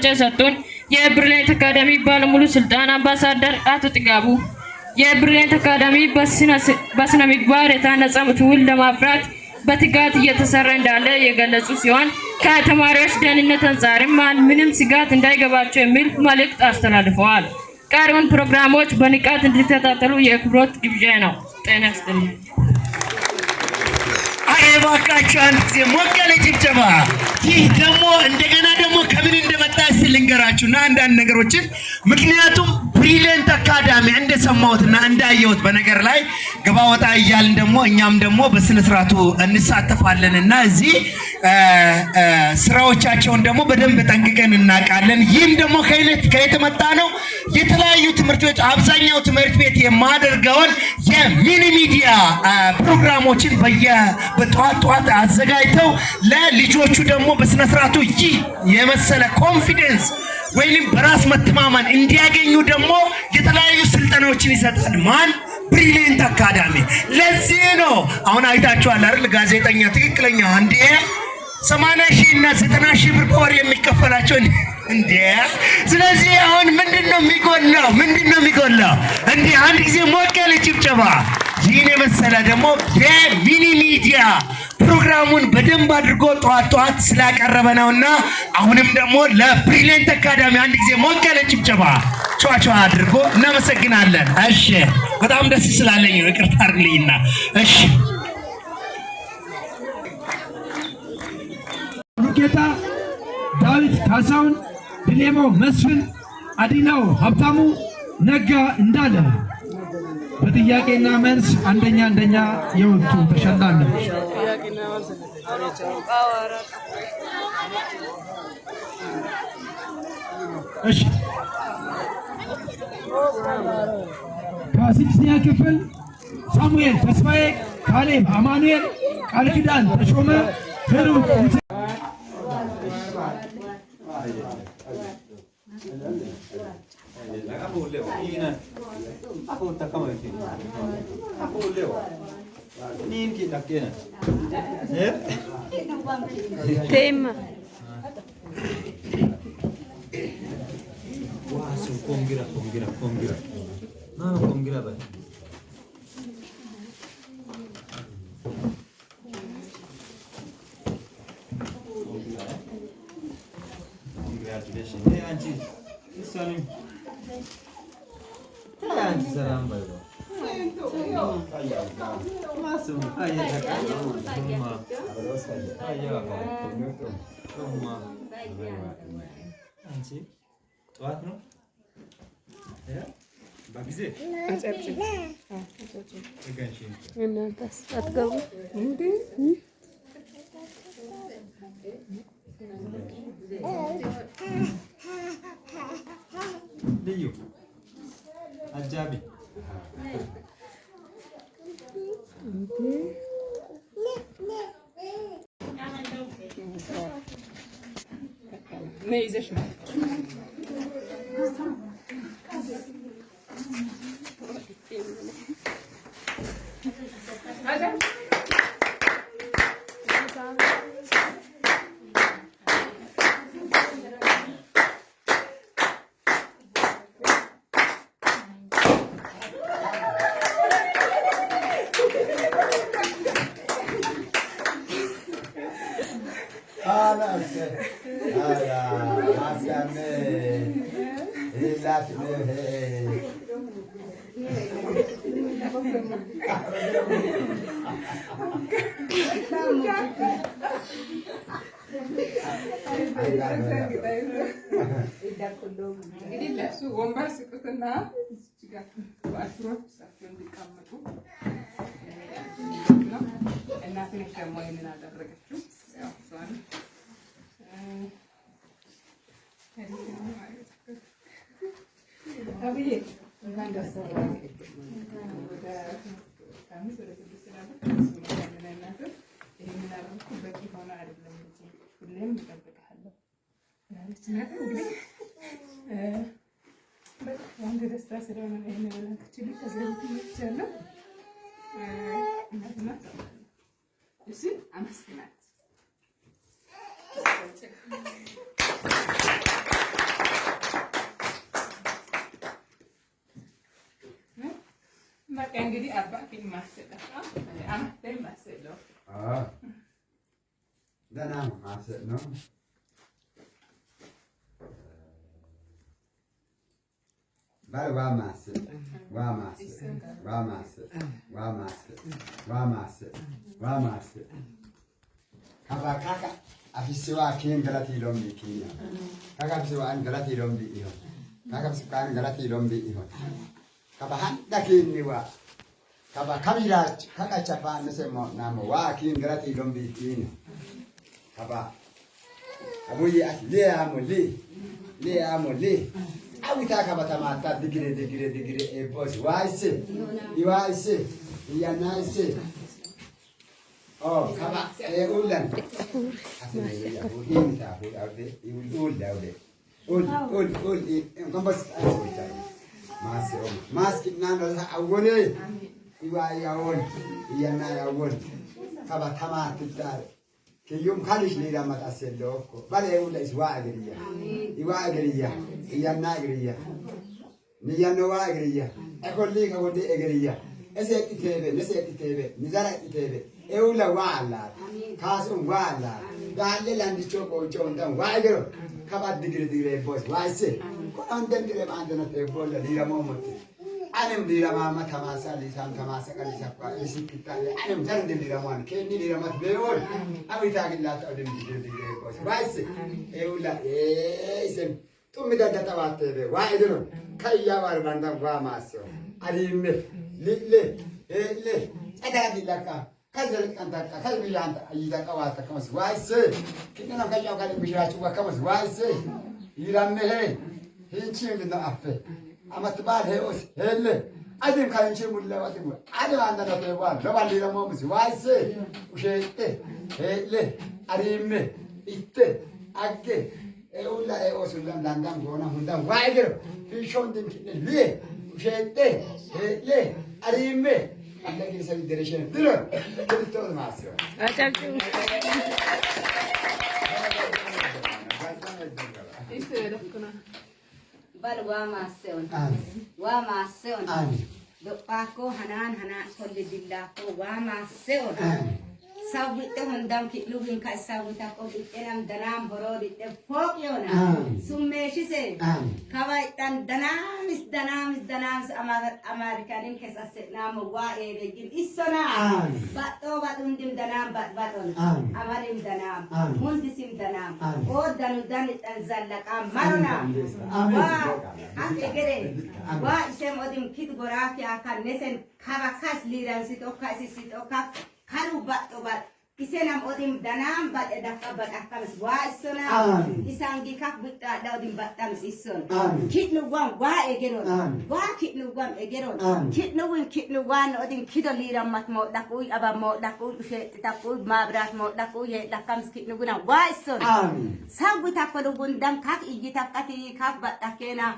መግለጫ ሰጡን። የብሪሊያንት አካዳሚ ባለሙሉ ስልጣን አምባሳደር አቶ ጥጋቡ የብሪሊያንት አካዳሚ በስነ ምግባር የታነጸ ትውልድ ለማፍራት በትጋት እየተሰራ እንዳለ የገለጹ ሲሆን ከተማሪዎች ደህንነት አንጻርም ምንም ስጋት እንዳይገባቸው የሚል መልእክት አስተላልፈዋል። ቀሪውን ፕሮግራሞች በንቃት እንድትከታተሉ የአክብሮት ግብዣ ነው። ጤና ይስጥልኝ። እባካችሁ አንድ ጊዜ ሞቅ ያለ ጭብጨባ። ይህ ደግሞ እንደገና ደግሞ ከምን እንደመጣ ልንገራችሁና አንዳንድ ነገሮችን ምክንያቱም ብሪሊያንት አካዳሚ እንደሰማሁትና እንዳየሁት በነገር ላይ ገባ ወጣ እያልን ደግሞ እኛም ደግሞ በስነ ስርዓቱ እንሳተፋለንና እዚህ ስራዎቻቸውን ደግሞ በደንብ ጠንቅቀን እናውቃለን። ይህም ደግሞ ከየት መጣ ነው? የተለያዩ ትምህርቶች አብዛኛው ትምህርት ቤት የማደርገውን የሚኒ ሚዲያ ፕሮግራሞችን በጠዋት አዘጋጅተው ለልጆቹ ደግሞ በስነ ስርዓቱ ይህ የመሰለ ኮንፊደንስ ወይንም በራስ መተማመን እንዲያገኙ ደግሞ የተለያዩ ስልጠናዎችን ይሰጣል። ማን? ብሪሊያንት አካዳሚ። ለዚህ ነው አሁን አይታችኋል አይደል? ጋዜጠኛ ትክክለኛ እንዴ 80,000 እና 90,000 ብር በወር የሚከፈላቸው እንዴ። ስለዚህ አሁን ምንድነው የሚጎላው? እንዴ አንድ ጊዜ ሞቅ ያለ ጭብጨባ። ይህን የመሰለ ደግሞ የሚኒ ሚዲያ ፕሮግራሙን በደንብ አድርጎ ጠዋት ስላቀረበ ነውና አሁንም ደግሞ ለብሪሊያንት አካዳሚ አንድ ጊዜ ሞቅ ያለ ጭብጨባ ጨዋታ አድርጎ እናመሰግናለን። እሺ በጣም ደስ ስላለኝ ነው፣ ይቅርታ አድርግልኝና እሺ ጌታ ዳዊት ካሳውን፣ ድሌማው መስፍን፣ አዲናው ሀብታሙ፣ ነጋ እንዳለ በጥያቄና መልስ አንደኛ የወጡ ተሸላሚዎች እሺ ከስድስተኛ ክፍል ሳሙኤል ተስፋዬ፣ ካሌብ አማኑኤል፣ ቃል ኪዳን ተሾመ፣ ሄሩት tema kongira no kongira ba congratulations. Hey Anji, Salim. Hey Anji, salam bayo. Masum, ayah cakap. Rumah. Ayah. Rumah. Anji, tuat no? Ya, bagus sih. Acap. Ikan sih. Ini tas atau ini? Liu. Ajabi. Ne izleşme. Hadi. Jadi langsung wombar situ kena jika buat sampai dikamatu. Enak ni kamu ini ada begitu. Soal. Tapi bukan dasar. Kami sudah selesai dengan itu. Ini menaruh bagi mana ada belum belum dikambilkan. Nanti siapa boleh? Yang didestra sedang ini orang kecil kasih jalan. Nak. Isi amas kenat. በቃ እንግዲህ አባቴን ማሰለፍ አማቴን ማሰለፍ ደህና ነው ማሰል ነው። ባል ዋማሰል ካባካካ አፊሲዋ ኬን ገላት ይሎም ቢኪኛ ካካፊሲዋ አን ገላት ይሎም ቢኢሆ ካካፊሲዋ አን ገላት ይሎም ቢኢሆ ካባሃን ዳኪኒዋ ካባ ካቢራች ካካቻፋ ነሰሞ ናሞ ዋ ኬን ገላት ይሎም ቢኪኛ ካባ አሙይ ሊያሞሊ አዊታ ካባታማታ ድግሬ ኤቦስ ዋይሴ ያናይሴ Oh, kaba ulan. Kambas mas kinan awone iwa yawon iyana yawon kaba tama titar kiyum khalish ni ramat aselo ko bale ula iswa agriya iwa agriya iyana agriya niyano wa agriya ekolli ka wode agriya ese itebe nizara itebe eula wala kasum wala dalle landi choko chonda waigero kabat digre boss waise ko anden dire bandana te bolla dira momot anem dira mama tamasa lisan tamasa kalisa pa isikita anem jande dira man kenni dira mat beol amita gillata odem digre boss waise eula esen tummi dadda tawate be waigero kayya war banda wa maso alime lille elle ada dilaka kazel kantaka kalbiyanta ayida kawata kamas waise kinna kajaw kali bishrachu wa kamas waise iramme he hinchi minna affe amat bal he os hele adim kalinchi mulla watim adim andana te wa rabali ramo mus waise ushete hele arimme itte agge eulla e osulam landam gona hundam waigero hishon dim kinne le ushete hele arimme Allah ki sabi dereshene dilo dilo masyo achachu bal wa maseon do pako hanan kolli dillako wa maseon sawi te hondam ki lugin ka sawi ta ko enam danam boro di te fok yona summeshi se kawai tan danam amerikanin kesase nam wa e begin isona bato batundim danam baton amalim danam mundisim danam o danu tan zallaka marona wa ante gere wa isem odim kit gorafi akan nesen kabakas liran sito ka kalu bat kisenam odim danam bat edaka bat akamis wa isona isang gikak buta daudim batam ison kitnu wan wa egeron kitnu wan odim kidoliram mat mo dakui aba mo dakui she takui mabrat mo dakui ye dakam kitnu guna wa ison sabuta ko gundam kak igita kati kak bat akena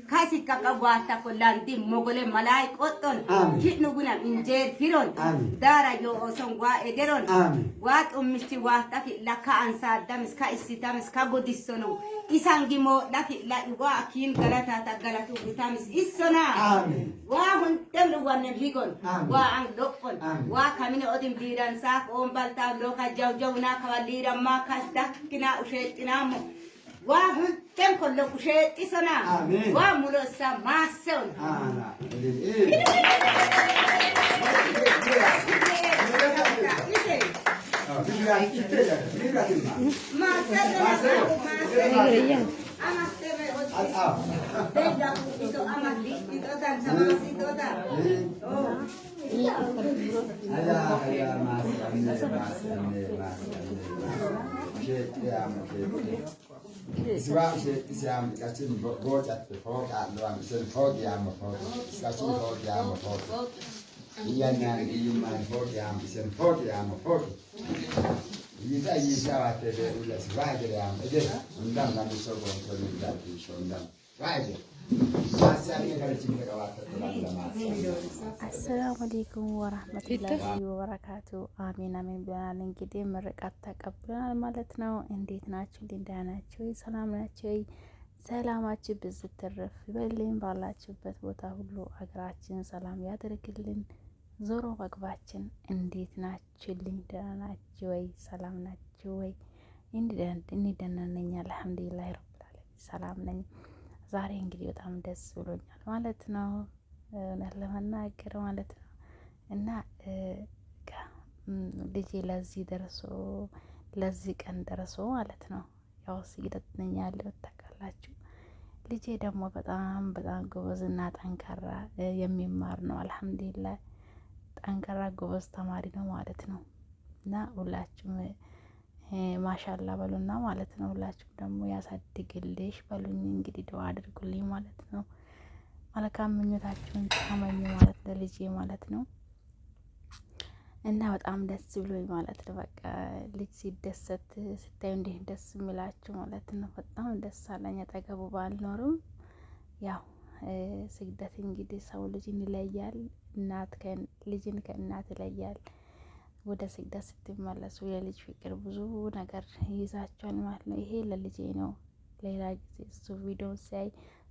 kasi kakawata ko landim mogole malai koton kitnu guna injer firon dara yo osong wa egeron wat ummisti wata ki laka ansa damis ka isitamis ka godisono isangi mo daki la wa akin galata ta galatu vitamis isona wa huntem lu wanen higon wa ang lokon wa kamine odim diran sak om balta loka jaw na kawalira makas dakina ushetina mo wa huntem ko lo ushetisona wa mulo sa mason Isa wate de ulas waje am ede undam na so go to ni dati shondam waje አሰላሙ አለይኩም ወራህመቱላሂ ወበረካቱ። አሚን አሚን ብለናል። እንግዲህ ምርቃት ተቀብለናል ማለት ነው። እንዴት ናችሁ? እንዴት ናችሁ? ሰላም ናችሁ? ሰላማችሁ ብዝት ትርፍ ይበልኝ። ባላችሁበት ቦታ ሁሉ አገራችን ሰላም ያደርግልን። ዞሮ መግባችን እንዴት ናችሁልኝ? ደህና ናችሁ ወይ? ሰላም ናችሁ ወይ? እኔ ደህና ነኝ አልሐምዱሊላህ ረብል ዓለሚን ሰላም ነኝ። ዛሬ እንግዲህ በጣም ደስ ብሎኛል ማለት ነው፣ እውነት ለመናገር ማለት ነው። እና ልጄ ለዚህ ቀን ደርሶ ማለት ነው። ያው ስግደት ነኝ ያለው ታውቃላችሁ። ልጄ ደግሞ በጣም ጎበዝና ጠንካራ የሚማር ነው። አልሐምዱሊላህ ጠንካራ ጎበዝ ተማሪ ነው ማለት ነው። እና ሁላችሁም ማሻላ በሉና ማለት ነው። ሁላችሁም ደግሞ ያሳድግልሽ በሉኝ። እንግዲህ ዱአ አድርጉልኝ ማለት ነው። መልካም ምኞታችሁን ተመኙ ማለት ለልጄ ማለት ነው። እና በጣም ደስ ብሎኝ ማለት ነው። በቃ ልጅ ሲደሰት ስታዩ እንዴት ደስ የሚላችሁ ማለት ነው። በጣም ደስ አለኝ። አጠገቡ ባልኖርም ያው ስግደት እንግዲህ ሰው ልጅን ይለያል፣ ልጅን ከእናት ይለያል። ወደ ስግደት ስትመለሱ የልጅ ፍቅር ብዙ ነገር ይይዛቸዋል ማለት ነው። ይሄ ለልጄ ነው። ሌላ ጊዜ እሱ ቪዲዮ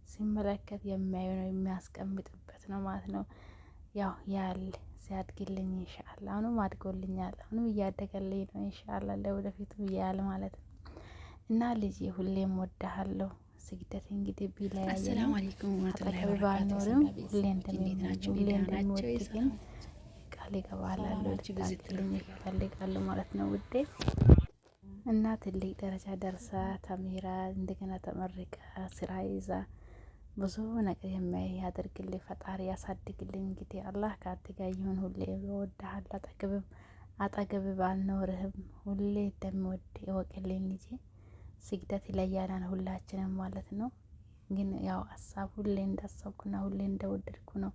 ሲመለከት የሚያዩ ነው የሚያስቀምጥበት ነው ማለት ነው። ያው ያል ሲያድግልኝ ኢንሻአላህ አሁንም አድጎልኛል፣ አሁንም እያደገልኝ ነው ኢንሻአላህ ለወደፊቱ ያል ማለት ነው። እና ልጄ ሁሌም ወድሃለሁ። ስግደት እንግዲህ ቢለያየን አሰላሙ አለይኩም ወራህመቱላሂ ባልኖርም ሁሌ እንደምወድ ግን ቃል እገባለሁ። ልትልኝ እፈልጋለሁ ማለት ነው ውዴ። እና ትልቅ ደረጃ ደርሳ ተምራ እንደገና ተመርቃ ስራ ይዛ ብዙ ነገር የሚያይ ያደርግልኝ ፈጣሪ ያሳድግልኝ። እንግዲህ አላህ ከአንተ ጋር ይሁን። ሁሌ እወድሃለሁ። አጠገብህ ባልኖርህም ሁሌ እንደምወድ እወቅልኝ ልጄ። ስግደት ይለያናል ሁላችንም ማለት ነው። ግን ያው ሀሳብ ሁሌ እንዳሰብኩና ሁሌ እንደወደድኩ ነው።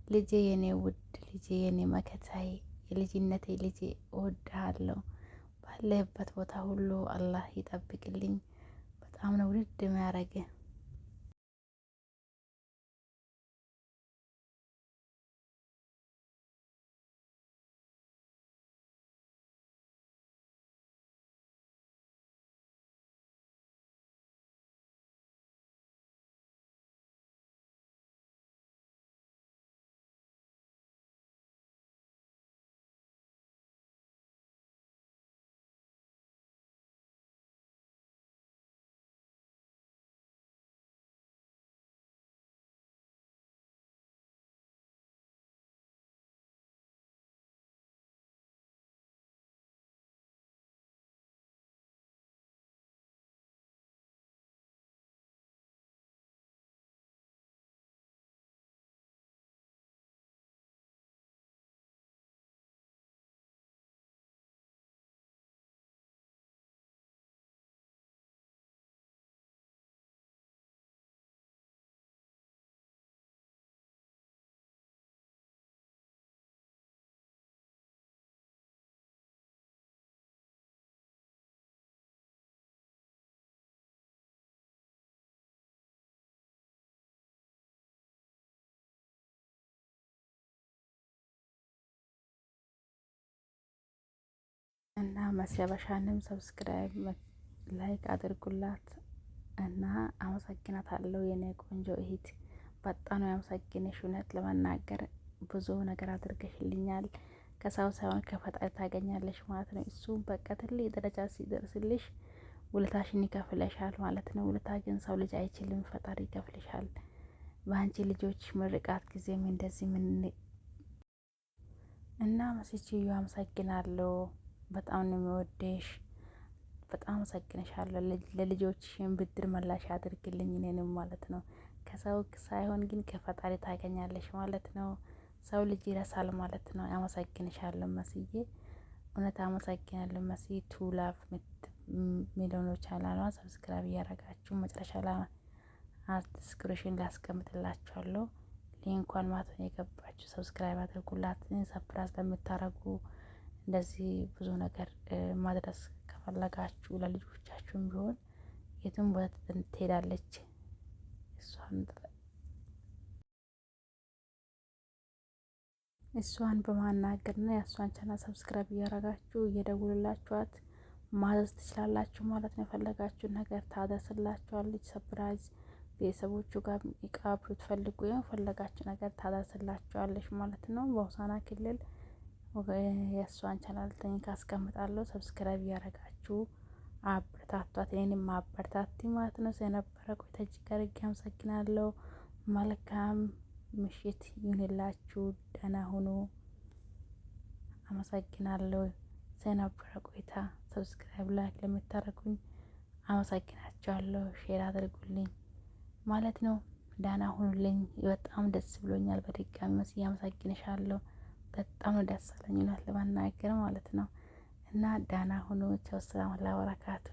ልጄ የኔ ውድ ልጄ የኔ መከታዬ የልጅነቴ ልጄ እወድሃለሁ። ባለህበት ቦታ ሁሉ አላህ ይጠብቅልኝ። በጣም ነው ውድ የሚያደርግህ። እና መሰበሻንም ሰብስክራይብ ላይክ አድርጉላት እና አመሰግናታለሁ የኔ ቆንጆ እህት። በጣም ነው ያመሰግንሽ። እውነት ለመናገር ብዙ ነገር አድርገሽልኛል። ከሰው ሳይሆን ከፈጣሪ ታገኛለሽ ማለት ነው። እሱ በቃ ትልቅ ደረጃ ሲደርስልሽ ውለታሽን ይከፍለሻል ማለት ነው። ውለታ ግን ሰው ልጅ አይችልም፣ ፈጣሪ ይከፍልሻል። በአንቺ ልጆች ምርቃት ጊዜም እንደዚህ እና መስቺዩ አመሰግናለሁ። በጣም ነው የሚወደሽ። በጣም አመሰግንሻለሁ። ለልጆችሽን ብድር መላሽ አድርግልኝ እኔንም ማለት ነው። ከሰው ሳይሆን ግን ከፈጣሪ ታገኛለሽ ማለት ነው። ሰው ልጅ ይረሳል ማለት ነው። አመሰግንሻለሁ መስዬ፣ እውነት አመሰግናለሁ መሲ። ቱላፍ ሚሊዮኖች ቻናሏን ሰብስክራይብ እያደረጋችሁ መጨረሻ ላይ ዲስክሪፕሽን ላስቀምጥላችኋለሁ ሊንኳን ማለት ነው። የገባችሁ ሰብስክራይብ አድርጉላት። ሰፕራይዝ ለምታረጉ እንደዚህ ብዙ ነገር ማድረስ ከፈለጋችሁ ለልጆቻችሁም ቢሆን የትም ቦታ ትሄዳለች። እሷን በማናገርና የእሷን ቻናል ሰብስክራይብ እያረጋችሁ እየደውሉላችኋት ማዘዝ ትችላላችሁ ማለት ነው። የፈለጋችሁን ነገር ታደርስላችኋለች። ሰፕራይዝ ቤተሰቦቹ ጋር እቃ ብትፈልጉ የፈለጋችሁ ነገር ታደርስላችኋለች ማለት ነው። በሆሳዕና ክልል የእሷን ቻናል ሊንክ አስቀምጣለሁ። ሰብስክራይብ እያደረጋችሁ አበረታቷት፣ እኔንም አበረታቱ ማለት ነው። ስለነበረ ቆይታ እጅግ አድርጌ አመሰግናለሁ። መልካም ምሽት ይሁንላችሁ። ደህና ሁኑ። አመሰግናለሁ። ስለነበረ ቆይታ ሰብስክራይብ ላይክ ለምታደርጉኝ አመሰግናችኋለሁ። ሼር አድርጉልኝ ማለት ነው። ደህና ሁኑልኝ። በጣም ደስ ብሎኛል። በድጋሚ መስዬ አመሰግንሻለሁ። በጣም ደስ አለኝ ለማናገር ማለት ነው። እና ደህና ሁኑ። ቻው። ሰላም አለይኩም ወበረካቱ